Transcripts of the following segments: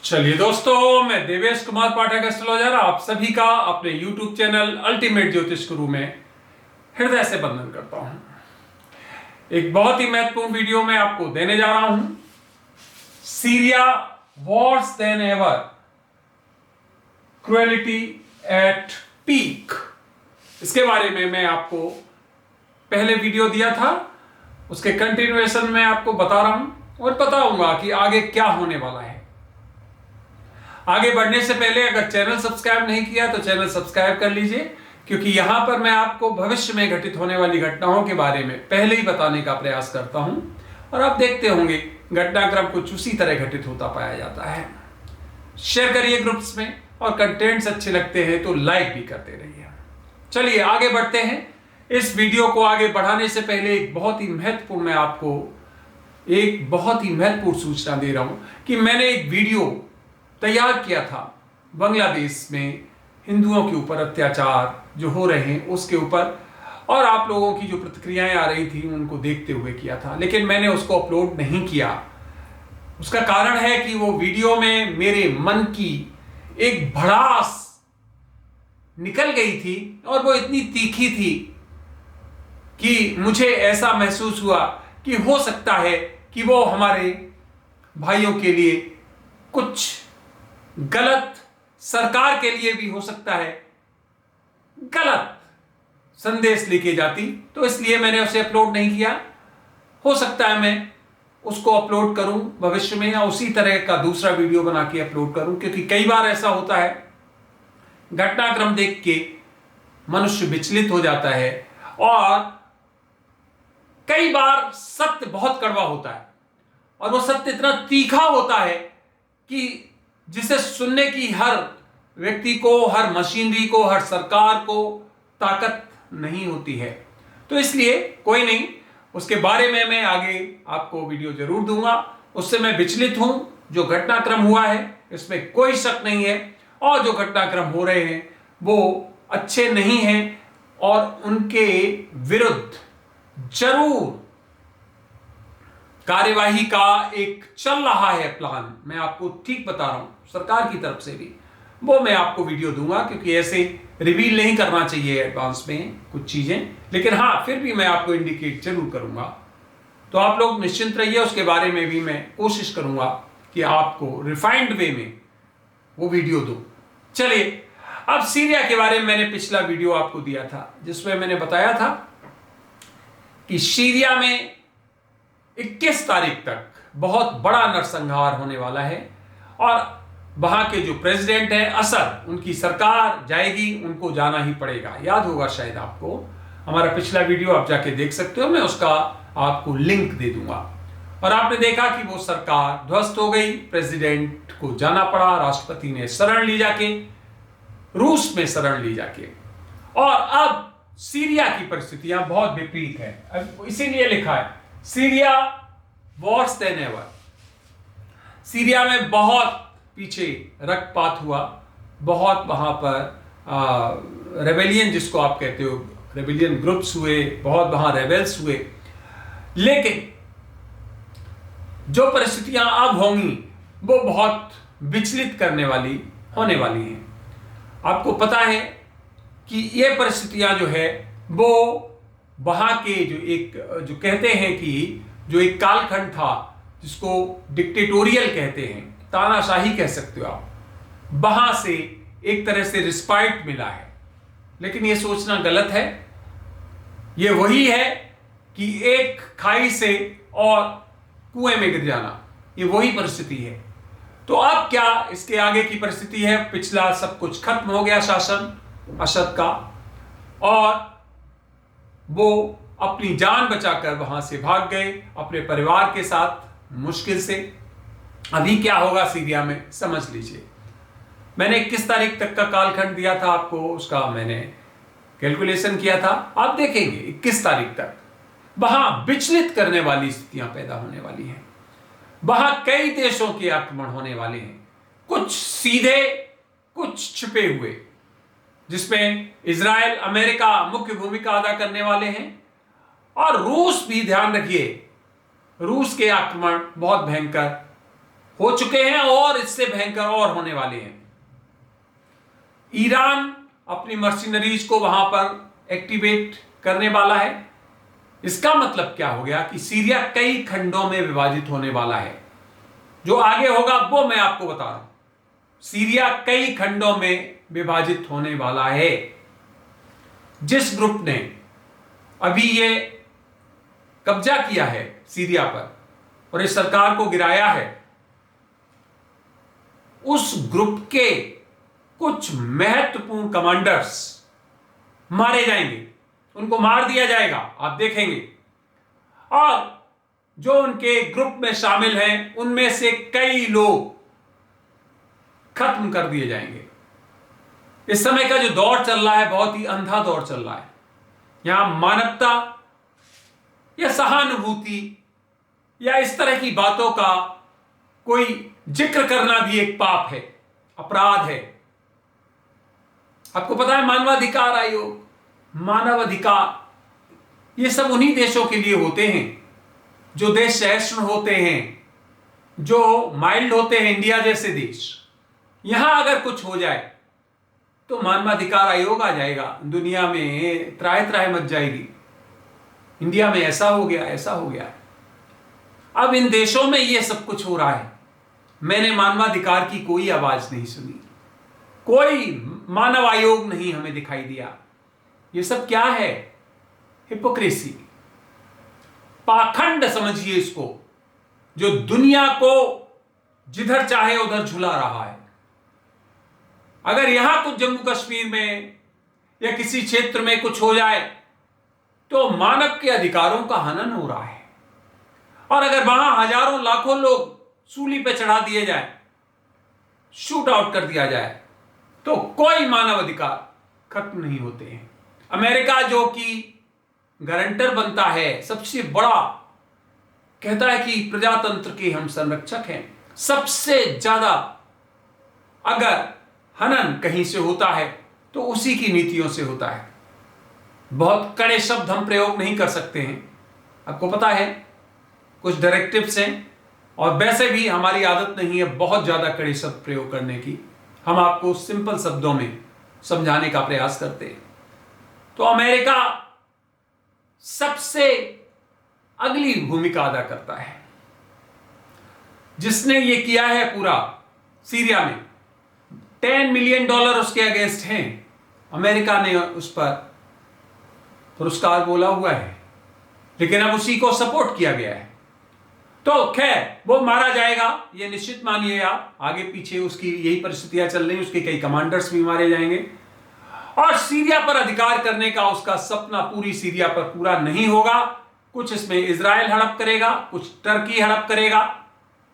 चलिए दोस्तों, मैं देवेश कुमार पाठक एस्ट्रोलॉजर आप सभी का अपने YouTube चैनल अल्टीमेट ज्योतिष गुरु में हृदय से वंदन करता हूं। एक बहुत ही महत्वपूर्ण वीडियो मैं आपको देने जा रहा हूं। Syria worse than ever, cruelty at peak, इसके बारे में मैं आपको पहले वीडियो दिया था, उसके कंटिन्यूएशन में आपको बता रहा हूं और बताऊंगा कि आगे क्या होने वाला है। आगे बढ़ने से पहले अगर चैनल सब्सक्राइब नहीं किया तो चैनल सब्सक्राइब कर लीजिए, क्योंकि यहां पर मैं आपको भविष्य में घटित होने वाली घटनाओं के बारे में पहले ही बताने का प्रयास करता हूं और आप देखते होंगे घटनाक्रम कुछ उसी तरह घटित होता पाया जाता है। शेयर करिए ग्रुप्स में और कंटेंट्स अच्छे लगते हैं तो लाइक भी करते रहिए। चलिए आगे बढ़ते हैं। इस वीडियो को आगे बढ़ाने से पहले एक बहुत ही महत्वपूर्ण सूचना दे रहा हूं कि मैंने एक वीडियो तैयार किया था बांग्लादेश में हिंदुओं के ऊपर अत्याचार जो हो रहे हैं उसके ऊपर, और आप लोगों की जो प्रतिक्रियाएं आ रही थी उनको देखते हुए किया था, लेकिन मैंने उसको अपलोड नहीं किया। उसका कारण है कि वो वीडियो में मेरे मन की एक भड़ास निकल गई थी और वो इतनी तीखी थी कि मुझे ऐसा महसूस हुआ कि हो सकता है कि वो हमारे भाइयों के लिए कुछ गलत, सरकार के लिए भी हो सकता है गलत संदेश लेके जाती, तो इसलिए मैंने उसे अपलोड नहीं किया। हो सकता है मैं उसको अपलोड करूं भविष्य में या उसी तरह का दूसरा वीडियो बना के अपलोड करूं, क्योंकि कई बार ऐसा होता है घटनाक्रम देख के मनुष्य विचलित हो जाता है और कई बार सत्य बहुत कड़वा होता है और वो सत्य इतना तीखा होता है कि जिसे सुनने की हर व्यक्ति को, हर मशीनरी को, हर सरकार को ताकत नहीं होती है। तो इसलिए कोई नहीं, उसके बारे में मैं आगे आपको वीडियो जरूर दूंगा। उससे मैं विचलित हूं, जो घटनाक्रम हुआ है इसमें कोई शक नहीं है, और जो घटनाक्रम हो रहे हैं वो अच्छे नहीं हैं और उनके विरुद्ध जरूर कार्यवाही का एक चल रहा है प्लान। मैं आपको ठीक बता रहा हूं, सरकार की तरफ से भी वो मैं आपको वीडियो दूंगा, क्योंकि ऐसे रिवील नहीं करना चाहिए एडवांस में कुछ चीजें, लेकिन हां फिर भी मैं आपको इंडिकेट जरूर करूंगा। तो आप लोग निश्चिंत रहिए, उसके बारे में भी मैं कोशिश करूंगा कि आपको रिफाइंड वे में वो वीडियो दूं। चलिए, अब सीरिया के बारे में मैंने पिछला वीडियो आपको दिया था जिसमें मैंने बताया था कि सीरिया में 21 तारीख तक बहुत बड़ा नरसंहार होने वाला है और वहां के जो प्रेसिडेंट हैं असद, उनकी सरकार जाएगी, उनको जाना ही पड़ेगा। याद होगा शायद आपको, हमारा पिछला वीडियो आप जाके देख सकते हो, मैं उसका आपको लिंक दे दूंगा। और आपने देखा कि वो सरकार ध्वस्त हो गई, प्रेसिडेंट को जाना पड़ा, राष्ट्रपति ने शरण ली जाके, रूस में शरण ली जाके। और अब सीरिया की परिस्थितियां बहुत विपरीत है। अब इसीलिए लिखा है Syria worse than ever. Syria में बहुत पीछे रक्तपात हुआ, बहुत वहां पर रेबेलियन जिसको आप कहते हो, रेबेलियन ग्रुप्स हुए, बहुत वहां रेबेल्स हुए। लेकिन जो परिस्थितियां अब होंगी वो बहुत विचलित करने वाली होने वाली हैं। आपको पता है कि ये परिस्थितियां जो है वो वहां के जो कहते हैं कि जो एक कालखंड था जिसको डिक्टेटोरियल कहते हैं, तानाशाही कह सकते हो आप, वहां से एक तरह से रिस्पाइट मिला है। लेकिन यह सोचना गलत है। यह वही है कि एक खाई से और कुएं में गिर जाना, ये वही परिस्थिति है। तो अब क्या इसके आगे की परिस्थिति है? पिछला सब कुछ खत्म हो गया शासन असद का, और वो अपनी जान बचाकर वहां से भाग गए अपने परिवार के साथ, मुश्किल से। अभी क्या होगा सीरिया में समझ लीजिए। मैंने 21 तारीख तक का कालखंड दिया था आपको, उसका मैंने कैलकुलेशन किया था। आप देखेंगे 21 तारीख तक वहां विचलित करने वाली स्थितियां पैदा होने वाली हैं। वहां कई देशों के आक्रमण होने वाले हैं, कुछ सीधे, कुछ छिपे हुए, जिसमें इजराइल, अमेरिका मुख्य भूमिका अदा करने वाले हैं, और रूस भी। ध्यान रखिए, रूस के आक्रमण बहुत भयंकर हो चुके हैं और इससे भयंकर और होने वाले हैं। ईरान अपनी मर्सिनरीज को वहां पर एक्टिवेट करने वाला है। इसका मतलब क्या हो गया कि सीरिया कई खंडों में विभाजित होने वाला है। जो आगे होगा वो मैं आपको बता रहा हूं। सीरिया कई खंडों में विभाजित होने वाला है। जिस ग्रुप ने अभी ये कब्जा किया है सीरिया पर और इस सरकार को गिराया है, उस ग्रुप के कुछ महत्वपूर्ण कमांडर्स मारे जाएंगे, उनको मार दिया जाएगा, आप देखेंगे। और जो उनके ग्रुप में शामिल हैं उनमें से कई लोग खत्म कर दिए जाएंगे। इस समय का जो दौर चल रहा है बहुत ही अंधा दौर चल रहा है। यहां मानवता या सहानुभूति या इस तरह की बातों का कोई जिक्र करना भी एक पाप है, अपराध है। आपको पता है मानवाधिकार आयोग, मानव अधिकार, ये सब उन्हीं देशों के लिए होते हैं जो देश सहिष्णु होते हैं, जो माइल्ड होते हैं, इंडिया जैसे देश। यहां अगर कुछ हो जाए तो मानवाधिकार आयोग आ जाएगा, दुनिया में त्राहि त्राहि मच जाएगी। इंडिया में ऐसा हो गया, ऐसा हो गया। अब इन देशों में यह सब कुछ हो रहा है, मैंने मानवाधिकार की कोई आवाज नहीं सुनी, कोई मानव आयोग नहीं हमें दिखाई दिया। यह सब क्या है? हिपोक्रेसी, पाखंड समझिए इसको, जो दुनिया को जिधर चाहे उधर झुला रहा है। अगर यहां कुछ जम्मू कश्मीर में या किसी क्षेत्र में कुछ हो जाए तो मानव के अधिकारों का हनन हो रहा है। और अगर वहां हजारों लाखों लोग सूली पे चढ़ा दिए जाए, शूट आउट कर दिया जाए, तो कोई मानव अधिकार खत्म नहीं होते हैं। अमेरिका जो कि गारंटर बनता है, सबसे बड़ा, कहता है कि प्रजातंत्र के हम संरक्षक हैं, सबसे ज्यादा अगर हनन कहीं से होता है तो उसी की नीतियों से होता है। बहुत कड़े शब्द हम प्रयोग नहीं कर सकते हैं, आपको पता है, कुछ डायरेक्टिव्स हैं, और वैसे भी हमारी आदत नहीं है बहुत ज्यादा कड़े शब्द प्रयोग करने की। हम आपको सिंपल शब्दों में समझाने का प्रयास करते हैं। तो अमेरिका सबसे अगली भूमिका अदा करता है, जिसने ये किया है पूरा सीरिया में। $10 मिलियन उसके अगेंस्ट हैं। अमेरिका ने उस पर पुरस्कार बोला हुआ है, लेकिन अब उसी को सपोर्ट किया गया है। तो खैर वो मारा जाएगा, ये निश्चित मानिए आप। आगे पीछे उसकी यही परिस्थितियां चल रही, उसके कई कमांडर्स भी मारे जाएंगे। और सीरिया पर अधिकार करने का उसका सपना पूरी सीरिया पर पूरा नहीं होगा। कुछ इसमें इजराइल हड़प करेगा, कुछ टर्की हड़प करेगा,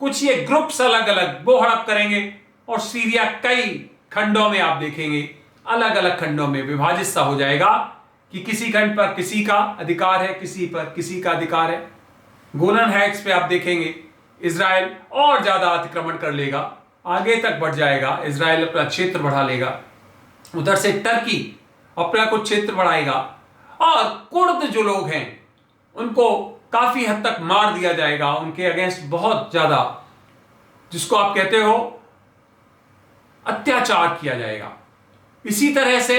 कुछ ये ग्रुप्स अलग अलग वो हड़प करेंगे, और सीरिया कई खंडों में आप देखेंगे अलग अलग खंडों में विभाजित सा हो जाएगा कि किसी खंड पर किसी का अधिकार है, किसी पर किसी का अधिकार है। गोलन हाइट्स पे आप देखेंगे इजराइल और ज्यादा अतिक्रमण कर लेगा, आगे तक बढ़ जाएगा, इजराइल अपना क्षेत्र बढ़ा लेगा, उधर से टर्की अपना कुछ क्षेत्र बढ़ाएगा, और कुर्द जो लोग हैं उनको काफी हद तक मार दिया जाएगा, उनके अगेंस्ट बहुत ज्यादा, जिसको आप कहते हो, अत्याचार किया जाएगा। इसी तरह से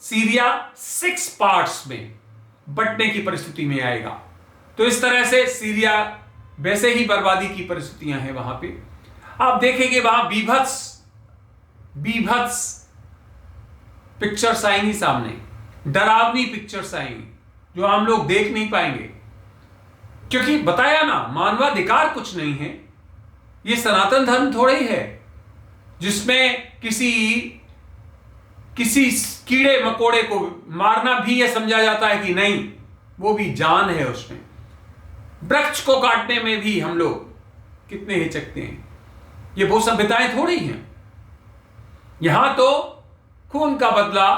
सीरिया 6 पार्ट्स में बंटने की परिस्थिति में आएगा। तो इस तरह से सीरिया वैसे ही बर्बादी की परिस्थितियां हैं वहां पे। आप देखेंगे वहां बीभत्स पिक्चर्स आएंगी सामने, डरावनी पिक्चर्स आएंगी जो हम लोग देख नहीं पाएंगे, क्योंकि बताया ना, मानवाधिकार कुछ नहीं है। ये सनातन धर्म थोड़ा ही है जिसमें किसी कीड़े मकोड़े को मारना भी यह समझा जाता है कि नहीं, वो भी जान है उसमें। वृक्ष को काटने में भी हम लोग कितने हिचकते हैं। ये वो सभ्यताएं थोड़ी हैं। यहां तो खून का बदला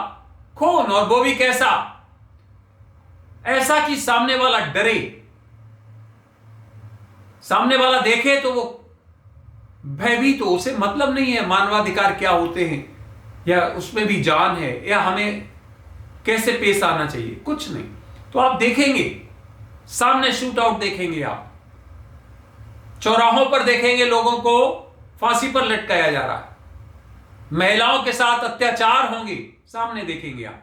खून, और वो भी कैसा, ऐसा कि सामने वाला डरे, सामने वाला देखे तो वो भयभीत हो। उसे मतलब नहीं है मानवाधिकार क्या होते हैं, या उसमें भी जान है, या हमें कैसे पेश आना चाहिए, कुछ नहीं। तो आप देखेंगे सामने शूट आउट देखेंगे, आप चौराहों पर देखेंगे लोगों को फांसी पर लटकाया जा रहा है, महिलाओं के साथ अत्याचार होंगे, सामने देखेंगे आप,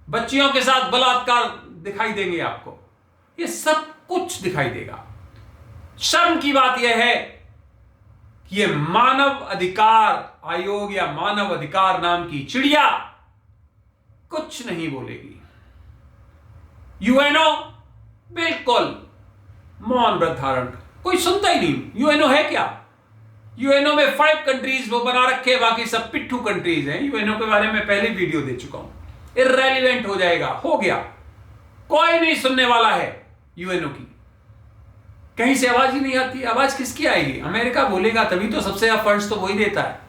बच्चियों के साथ बलात्कार दिखाई देंगे आपको, ये सब कुछ दिखाई देगा। शर्म की बात यह है कि ये मानव अधिकार आयोग या मानव अधिकार नाम की चिड़िया कुछ नहीं बोलेगी। यूएनओ बिल्कुल मौन व्रत धारण, कोई सुनता ही नहीं। यूएनओ है क्या? यूएनओ में 5 कंट्रीज वो बना रखे, बाकी सब पिट्ठू कंट्रीज हैं। यूएनओ के बारे में पहले वीडियो दे चुका हूं, इररेलेवेंट हो जाएगा, हो गया, कोई नहीं सुनने वाला है यूएनओ की। कहीं से आवाज ही नहीं आती। आवाज किसकी आएगी? अमेरिका बोलेगा तभी तो, सबसे ज्यादा फंड्स तो वही देता है।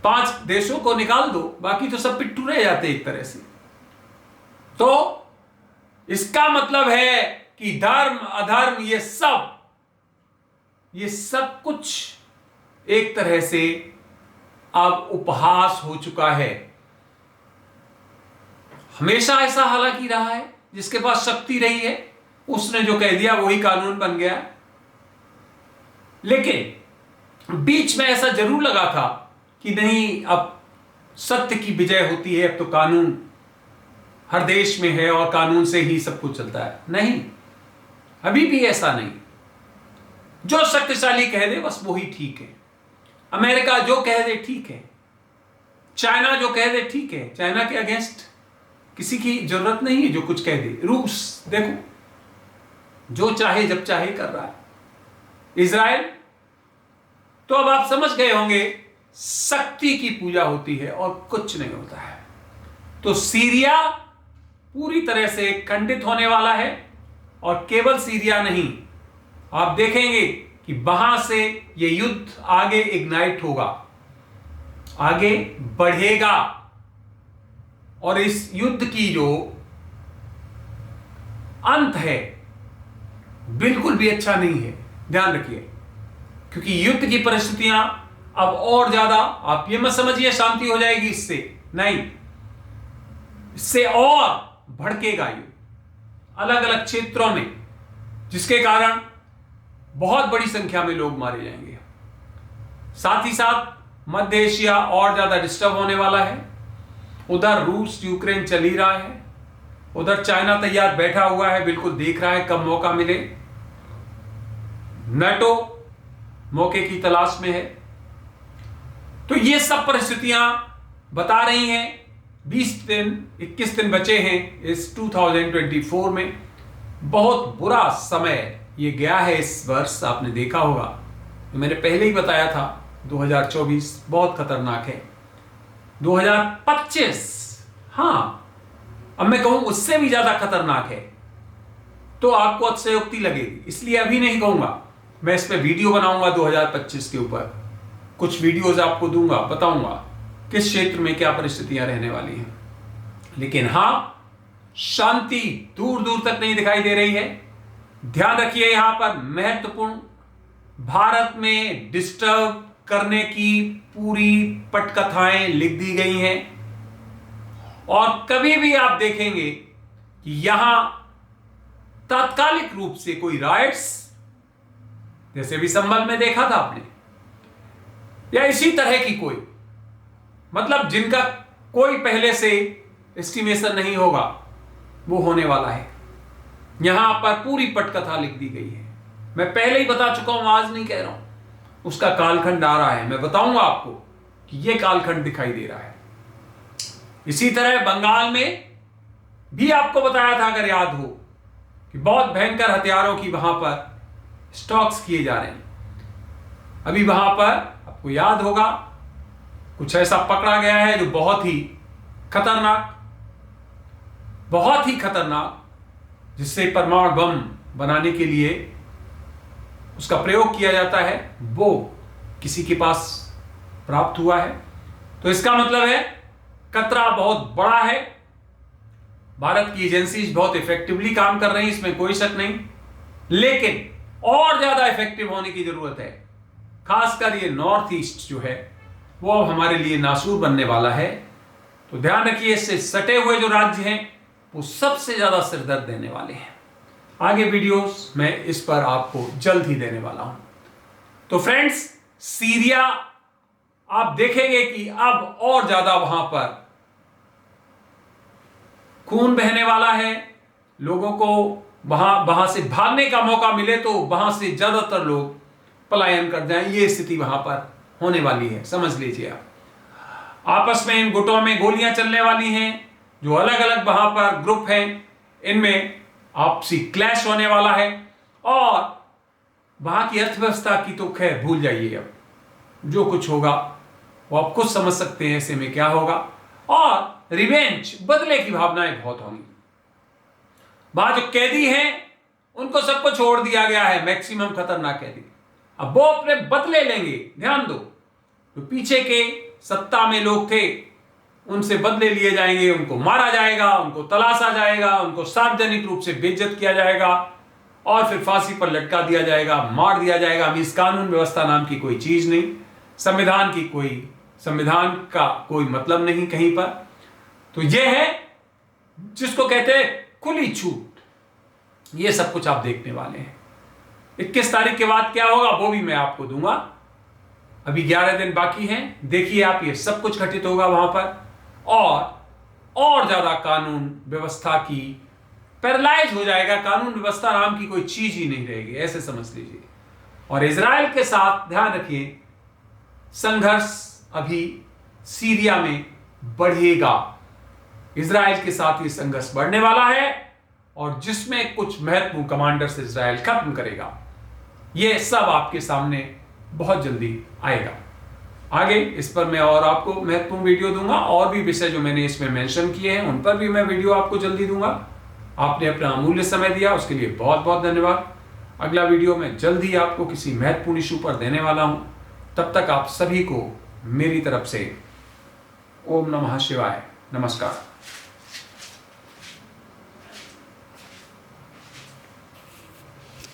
5 देशों को निकाल दो, बाकी तो सब पिट्ठू रह जाते एक तरह से। तो इसका मतलब है कि धर्म अधर्म ये सब कुछ एक तरह से अब उपहास हो चुका है। हमेशा ऐसा हालांकि रहा है, जिसके पास शक्ति रही है उसने जो कह दिया वही कानून बन गया। लेकिन बीच में ऐसा जरूर लगा था कि नहीं, अब सत्य की विजय होती है, अब तो कानून हर देश में है और कानून से ही सब कुछ चलता है। नहीं, अभी भी ऐसा नहीं। जो शक्तिशाली कह दे बस वही ठीक है। अमेरिका जो कह दे ठीक है, चाइना जो कह दे ठीक है। चाइना के अगेंस्ट किसी की जरूरत नहीं है, जो कुछ कह दे। रूस देखो, जो चाहे जब चाहे कर रहा है। इजराइल, तो अब आप समझ गए होंगे, शक्ति की पूजा होती है और कुछ नहीं होता है। तो सीरिया पूरी तरह से खंडित होने वाला है, और केवल सीरिया नहीं, आप देखेंगे कि वहां से यह युद्ध आगे इग्नाइट होगा, आगे बढ़ेगा, और इस युद्ध की जो अंत है बिल्कुल भी अच्छा नहीं है। ध्यान रखिए, क्योंकि युद्ध की परिस्थितियां अब और ज्यादा, आप ये मत समझिए शांति हो जाएगी इससे, नहीं, इससे और भड़केगा युद्ध अलग अलग क्षेत्रों में, जिसके कारण बहुत बड़ी संख्या में लोग मारे जाएंगे। साथ ही साथ मध्य एशिया और ज्यादा डिस्टर्ब होने वाला है। उधर रूस यूक्रेन चल ही रहा है, उधर चाइना तैयार बैठा हुआ है, बिल्कुल देख रहा है कब मौका मिले। नाटो मौके की तलाश में है। तो ये सब परिस्थितियां बता रही हैं 21 दिन बचे हैं इस 2024 में। बहुत बुरा समय ये गया है इस वर्ष, आपने देखा होगा, मैंने पहले ही बताया था 2024 बहुत खतरनाक है। 2025 हाँ, अब मैं कहूं उससे भी ज्यादा खतरनाक है, तो आपको अतिशयोक्ति लगेगी, इसलिए अभी नहीं कहूंगा। मैं इस पे वीडियो बनाऊंगा 2025 के ऊपर, कुछ वीडियोस आपको दूंगा, बताऊंगा किस क्षेत्र में क्या परिस्थितियां रहने वाली हैं। लेकिन हां, शांति दूर दूर तक नहीं दिखाई दे रही है। ध्यान रखिए, यहां पर महत्वपूर्ण, भारत में डिस्टर्ब करने की पूरी पटकथाएं लिख दी गई हैं, और कभी भी आप देखेंगे कि यहां तात्कालिक रूप से कोई राइट्स, जैसे भी संबल में देखा था आपने, या इसी तरह की कोई, मतलब जिनका कोई पहले से एस्टिमेशन नहीं होगा, वो होने वाला है। यहां पर पूरी पटकथा लिख दी गई है। मैं पहले ही बता चुका हूं, आज नहीं कह रहा हूं, उसका कालखंड आ रहा है। मैं बताऊंगा आपको कि यह कालखंड दिखाई दे रहा है। इसी तरह बंगाल में भी आपको बताया था, अगर याद हो, कि बहुत भयंकर हथियारों की वहां पर स्टॉक्स किए जा रहे हैं। अभी वहां पर आपको याद होगा कुछ ऐसा पकड़ा गया है जो बहुत ही खतरनाक, जिससे परमाणु बम बनाने के लिए उसका प्रयोग किया जाता है, वो किसी के पास प्राप्त हुआ है। तो इसका मतलब है खतरा बहुत बड़ा है। भारत की एजेंसीज बहुत इफेक्टिवली काम कर रही हैं, इसमें कोई शक नहीं, लेकिन और ज्यादा इफेक्टिव होने की जरूरत है। खासकर ये नॉर्थ ईस्ट जो है वो अब हमारे लिए नासूर बनने वाला है। तो ध्यान रखिए, इससे सटे हुए जो राज्य हैं वो सबसे ज्यादा सिरदर्द देने वाले हैं। आगे वीडियोस मैं इस पर आपको जल्द ही देने वाला हूं। तो फ्रेंड्स, सीरिया आप देखेंगे कि अब और ज्यादा वहां पर खून बहने वाला है। लोगों को वहां से भागने का मौका मिले तो वहां से ज्यादातर लोग पलायन कर जाएं। ये स्थिति वहां पर होने वाली है, समझ लीजिए आप। आपस में इन गुटों में गोलियां चलने वाली हैं। जो अलग अलग वहां पर ग्रुप हैं, इनमें आपसी क्लैश होने वाला है। और वहां की अर्थव्यवस्था की तो खैर भूल जाइए। अब जो कुछ होगा वो आप खुद समझ सकते हैं ऐसे में क्या होगा। और रिवेंज, बदले की भावनाएं बहुत होंगी। वहां जो कैदी हैं उनको सबको छोड़ दिया गया है, मैक्सिमम खतरनाक कैदी। अब वो अपने बदले लेंगे। ध्यान दो, जो पीछे के सत्ता में लोग थे उनसे बदले लिए जाएंगे। उनको मारा जाएगा, उनको तलाशा जाएगा, उनको सार्वजनिक रूप से बेइज्जत किया जाएगा और फिर फांसी पर लटका दिया जाएगा, मार दिया जाएगा। अब इस कानून व्यवस्था नाम की कोई चीज नहीं, संविधान का कोई मतलब नहीं कहीं पर। तो यह है जिसको कहते हैं खुली छूट। ये सब कुछ आप देखने वाले हैं। 21 तारीख के बाद क्या होगा वो भी मैं आपको दूंगा। अभी 11 दिन बाकी हैं। देखिए आप, ये सब कुछ घटित होगा वहां पर। और ज्यादा कानून व्यवस्था की पैरालाइज हो जाएगा। कानून व्यवस्था नाम की कोई चीज ही नहीं रहेगी, ऐसे समझ लीजिए। और इजराइल के साथ ध्यान रखिए, संघर्ष अभी सीरिया में बढ़ेगा। इजराइल के साथ ये संघर्ष बढ़ने वाला है और जिसमें कुछ महत्वपूर्ण कमांडर्स इजराइल खत्म करेगा। ये सब आपके सामने बहुत जल्दी आएगा। आगे इस पर मैं और आपको महत्वपूर्ण वीडियो दूंगा। और भी विषय जो मैंने इसमें मेंशन किए हैं उन पर भी मैं वीडियो आपको जल्दी दूंगा। आपने अपना अमूल्य समय दिया, उसके लिए बहुत बहुत धन्यवाद। अगला वीडियो मैं जल्द ही आपको किसी महत्वपूर्ण इशू पर देने वाला हूं। तब तक आप सभी को मेरी तरफ से ओम नमः शिवाय, नमस्कार।